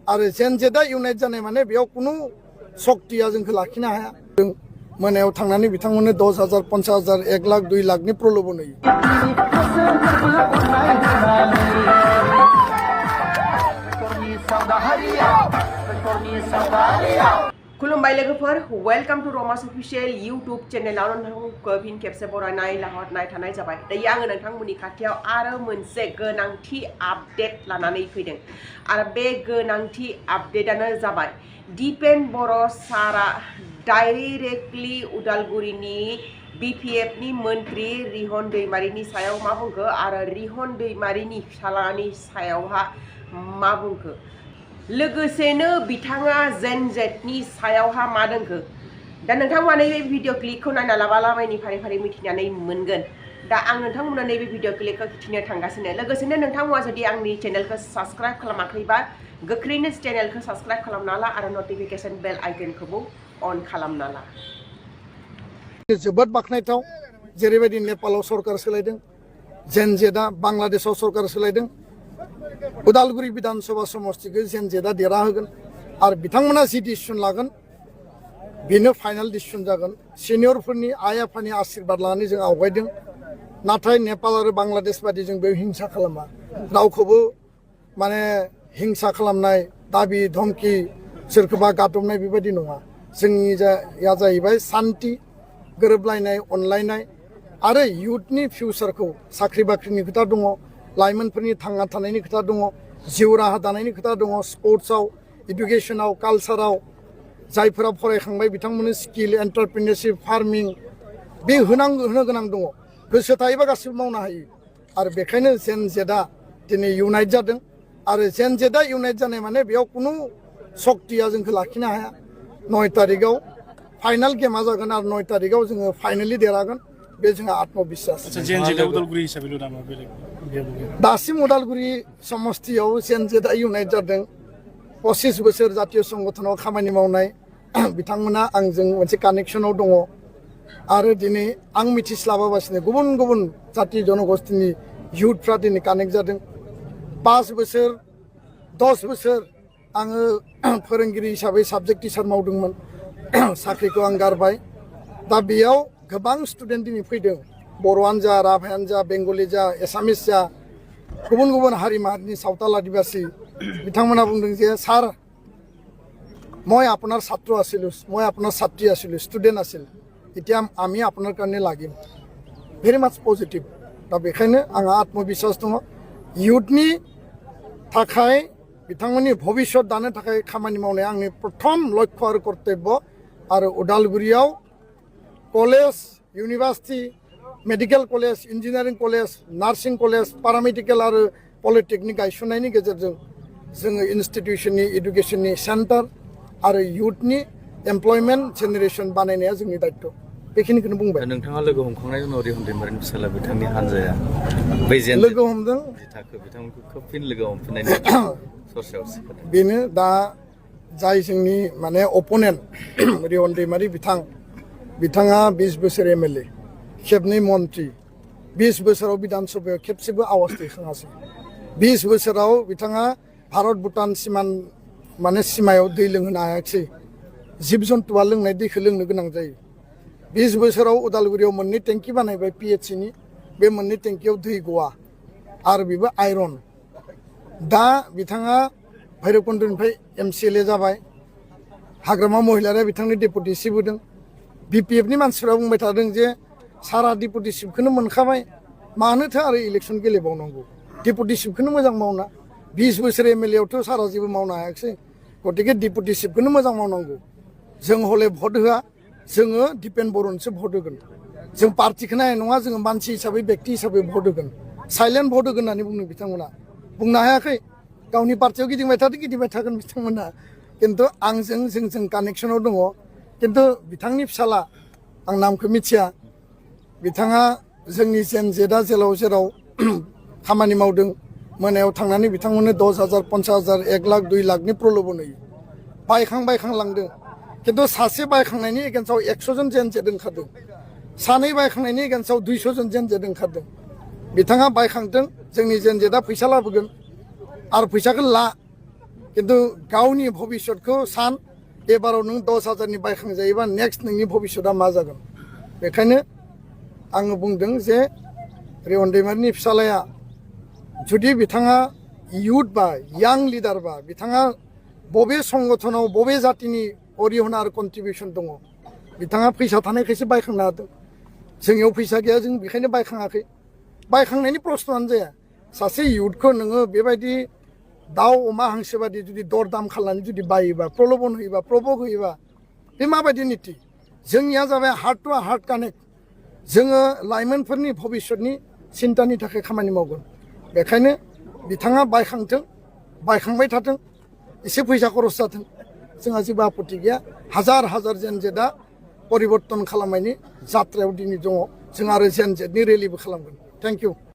आरो जेन जेदा इउनाइट जानाय माने बेयाव कुनु शक्तिया जोंखौ लाखिनो हाया जों मोनायाव थांनानै बिथांमोननो 10,000 50,000 1 लाख 2 लाखनि प्रलोभन होयो खुलुमबाय लोगोफोर वेलकम टू रमास अफिशियल यूट्यूब चेनेलाव नोंथांखौ फिन खेबसे बरायनाय लाहरनाय थानाय जाबाय दायो आङो नोंथांमोननि खाथियाव आरो मोनसे गोनांथि आपडेट लानानै फैदों आरो बे गोनांथि आपडेटानो जाबाय दिपेन बर' सारा डाइरेक्टलि उदालगुरिनि BPF नि मन्त्रि रिहन दैमारिनि सायाव मा बुंखो आरो रिहन दैमारिनि फिसालानि सायावहा मा बुंखो लोगोसेनो बिथाङा जेनजेटनि सायावहा मा दोनखो दा नोंथांमोना नैबे भिडिअ क्लिपखौ नायना लाबालामायनि फारि फारि मिथिनानै मोनगोन दा आं नोंथांमोना नैबे भिडिअ क्लिपखौ खिथिनो थांगासिनो लोगोसेनो नोंथांमोना जुदि आंनि चेनेलखौ साबस्क्राइब खालामाखैबा गोख्रैनो चेनेलखौ साबस्क्राइब खालामना ला आरो नटिफिकेशन बेल आइकनखौबो अन खालामना ला जोबोद बाखनायथाव जेरैबायदि नेपालाव सरकार सोलायदों जेनजेटआ बांलादेशआव सरकार सोलायदों उदालगुरि विधानसभा समष्टिखौ जेनजेटआ देरहाहोगोन आरो बिथांमोना जि डिसिसन लागोन बेनो फाइनाल डिसिसन जागोन सिनियरफोरनि आइ आफानि आशीर्बाद लानानै जों आवगायदों नाथाय नेपाल आरो बांलादेश बादि जों बेयाव हिंसा खालामा रावखौबो माने हिंसा खालामनाय दाबि धमकि सोरखौबा गादबनाय बेबायदि नङा जोंनि या जाहैबाय शान्ति गोरोबलायनाय अनलायनाय आरो युथनि फिउचारखौ साख्रि बाख्रिनि खोथा दङ लाइमोनफोरनि थांना थानायनि खोथा दङ जिउ राहा दानायनि खोथा दङ स्पर्ट्सआव इडुकेसनाव कालचाराव जायफोरा फरायखांबाय बिथांमोननो स्किल एन्टारप्रिनियरशिप फार्मिं बे होनो गोनां दङ गोसो थायोबा गासिबो मावनो हायो आरो बेखायनो जेनजेटआ दिनै इउनाइट जादों आरो जेनजेटआ इउनाइट जानाय माने बेयाव कुनु शक्तिया जोंखौ लाखिनो हाया 9 तारिखआव फाइनाल गेमा जागोन आरो 9 तारिखआव जोङो फाइनालि देरहागोन बे जोंहा आत्मविश्वास दासिम उदालगुरि समष्टियाव जेनजेटआ इउनाइट जादों 25 बोसोर जातीय संगठनाव खामानि मावनाय बिथांमोना आंजों मोनसे कानेक्सनाव दङ आरो दिनै आं मिथिस्लाबाबासिनो गुबुन गुबुन जाति जनगोष्ठीनि युथफ्रा दिनै कानेक्ट जादों 5 बोसोर 10 बोसोर आङो फोरोंगिरि हिसाबै साबजेक्ट टिचार मावदोंमोन साख्रिखौ आं गारबाय दा बेयाव गोबां स्टुडेन्ट दिनै फैदों बर'आनो जा राभायानो जा बेंगलि जा एसामिस जा गुबुन गुबुन हारि माहारिनि सावताल आदिबासী बिथांमोना बुंदों जे सार মই আপোনাৰ ছাত্ৰ আছিলোঁ মই আপোনাৰ ছাত্ৰী আছিলোঁ ষ্টুডেণ্ট আছিল এতিয়া আমি আপোনাৰ কাৰণে লাগিম ভেৰি মাছ পজিটিভ दा बेखायनो आंहा आत्मविश्वास दङ इयुथनि थाखाय बिथांमोननि भबिष्यत दानो थाखाय खामानि मावनाया आंनि प्रथम लक्ष्य आरो कर्तव्य आरो उदालगुरियाव college university medical college engineering college nursing college paramedical आरो पलिटेकनिक गायसननायनि गेजेरजों जोङो इन्स्टिटिउसननि इडुकेसननि सेन्टार आरो युथनि एमप्लयमेन्ट जेनेरेशन बानायनाया जोंनि दायित्व बेखिनिखौनो बुंबाय नोंथाङा लोगो हमखांनायनि उनाव रिहन दैमारिनि फिसाला बिथांनि हानजाया बै जेन लोगो हमदों थाखो बिथांमोनखौ खोब फिन लोगो हमफिननायनि सरसायाव बेनो दा जाय जोंनि माने अपोनेन्ट रिहन दैमारि बिथाङा 20 बोसोर MLA खेबनै मन्त्रि 20 बोसोराव विधानसभायाव खेबसेबो आवाज दैखाङासै 20 बोसोराव बिथाङा भारत भुटान माने सीमायाव दै लोंहोनो हायाखिसै जिब जन्थुआ लोंनाय दैखौ लोंनो गोनां जायो 20 बोसोराव उदालगुरियाव मोननै टेंकि बानायबाय PHCनि बे मोननै टेंकियाव दै गवा आरो बेबो आयरन दा बिथाङा भैरबकुन्दनिफ्राय MCLA जाबाय हाग्रामा महिलारिया बिथांनि डेपुटेसिप होदों BPF नि मानसिफ्रा बुंबाय थादों जे सारा डेपुटेसिपखौनो मोनखाबाय मानोथो आरो इलेक्सन गेलेबावनांगौ डेपुटेसिपखौनो मोजां मावना 20 बोसोर MLA आवथ' सारा जेबो मावनो हायाखिसै गतिके डेपुटेसिपखौनो मोजां मावनांगौ जों हले भट होआ जोङो दिपेन बर'नोसो भट होगोन जों पार्टिखौ नायनाय नङा जोङो मानसि हिसाबै व्यक्ति हिसाबै भट होगोन साइलेन्ट भट होगोन होननानै बुंदों बिथांमोना बुंनो हायाखै गावनि पार्टियाव गिदिंबाय थागोन बिथांमोना खिन्थु जों कानेक्सनाव दङ खिन्थु बिथांनि फिसाला आं नामखौ मिथिया बिथाङा जोंनि जेनजेटआ जेराव खामानि मावदों मोनायाव थांनानै बिथांमोननो 10,000 50,000 1 लाख 2 लाखनि प्रलोभन होयो बायखां लांदों खिन्थु सासे बायखांनायनि एगेन्स्टआव 100 जन जेनजेट ओंखारदों सानै बायखांनायनि एगेन्स्टआव 200 जन जेनजेट ओंखारदों बिथाङा बायखांदों जोंनि जेनजेटआ फैसा लाबोगोन आरो फैसाखौ ला खिन्थु गावनि भबिष्यतखौ सान एबाराव नों 10,000नि बायखांजायोबा नेक्स्ट नोंनि भबिष्यता मा जागोन बेखायनो आङो बुंदों जे रेवन्त दैमारिनि फिसालाया जुदि बिथाङा इयुथ बा यां लिडार बा बिथाङा बबे संगठनाव बबे जातिनि अरिहना आरो कन्ट्रिबिउसन दङ बिथाङा फैसा थानायखायसो बायखांनो हादों जोंनियाव फैसा गैया जों बेखायनो बायखाङाखै बायखांनायनि प्रश्नआनो जाया सासे इयुथखौ नोङो बेबायदि दाउ अमा हांसो बादि जुदि दर दाम खालामनानै जुदि बायोबा प्रलोभन होयोबा प्रभक होयोबा बे माबायदि नीति जोंनिया जाबाय हार्ट टु हार्ट कानेक्ट जोङो लाइमोनफोरनि भबिष्यतनि सिन्तानि थाखाय खामानि मावगोन बेखायनो बिथाङा बायखांथों बायखांबाय थाथों एसे फैसा खरस जाथों जोंहा जेबो आपत्ति गैया हाजार हाजार जेन जेटआ परिबर्तन खालामनायनि जात्रायाव दिनै दङ जों आरो जेन जेटनि रेलिबो खालामगोन थेंक इउ